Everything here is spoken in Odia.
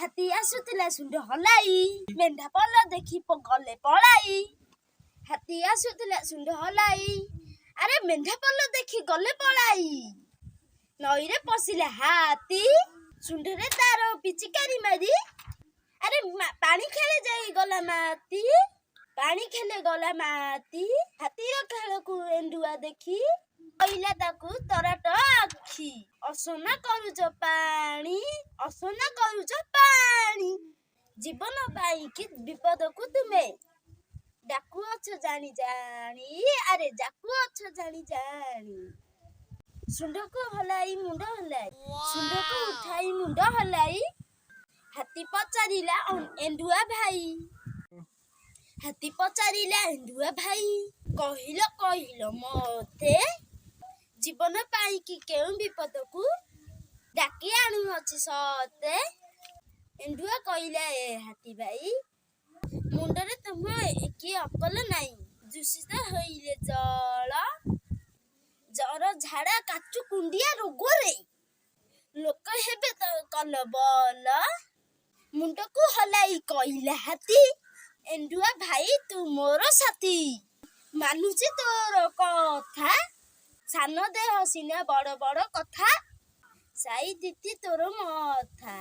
ହାତୀ ଆସୁଥିଲା ସୁଣ୍ଡ ହଲାଇ, ମେଣ୍ଢା ପଲ ଦେଖି ଗଲେ ପଳାଇ। ହାତୀ ଆସୁଥିଲା ସୁଣ୍ଡ ହଲାଇ, ଆରେ ମେଣ୍ଢା ପଲ ଦେଖି ଗଲେ ପଳାଇ। ନଈରେ ପଶିଲା ହାତୀ, ସୁଣ୍ଡରେ ତାର ପିଚିକାରି ମାରି, ଆରେ ପାଣି ଖେଳେ ଯାଇ ଗଲା ମାତି। ପାଣି ଖେଳେ ଗଲା ମାତି, ହାତୀର ଖେଳକୁ ଏଣ୍ଡୁଆ ଦେଖି କହିଲା ତାକୁ ତରାଟ ଆଖି। ଅସନା କରୁଛ ପାଣି, ଅସନା କରୁଛ ପାଣି, ଜୀବନ ପାଇଁକି ବିପଦକୁ ତୁମେ ଡାକୁଅଛ ଜାଣି ଜାଣି, ଆରେ ଡାକୁଅଛ ଜାଣି ଜାଣି। ସୁଣ୍ଡକୁ ହଲାଇ ମୁଣ୍ଡ ହଲାଇ, ସୁଣ୍ଡକୁ ଉଠାଇ ମୁଣ୍ଡ ହଲାଇ, ହାତୀ ପଚାରିଲା ଏଣ୍ଡୁଆ ଭାଇ। ହାତୀ ପଚାରିଲା ଏଣ୍ଡୁଆ ଭାଇ, କହିଲ କହିଲ ମୋତେ, ଜୀବନ ପାଇଁକି କେଉଁ ବିପଦକୁ ଡାକି ଆଣୁଅଛି ସତେ। ଏଣ୍ଡୁଆ କହିଲା ଏ ହାତୀ ଭାଇ, ମୁଣ୍ଡରେ ତୁମ କି ଅକଲ ନାହିଁ। ଦୂଷିତ ହୋଇଲେ ଜର ଝାଡ଼ା କାଛୁ କୁଣ୍ଡିଆ ରୋଗରେ ଲୋକ ହେବେ କଲବଲ। ମୁଣ୍ଡକୁ ହଲାଇ କହିଲା ହାତୀ, ଏଣ୍ଡୁଆ ଭାଇ ତୁ ମୋର ସାଥୀ, ମାନୁଛି ତୋର କଥା, ସାନ ଦେହ ସିନା ବଡ଼ ବଡ଼ କଥା, ସାଇ ଦିଦି ତୋର ମଥା।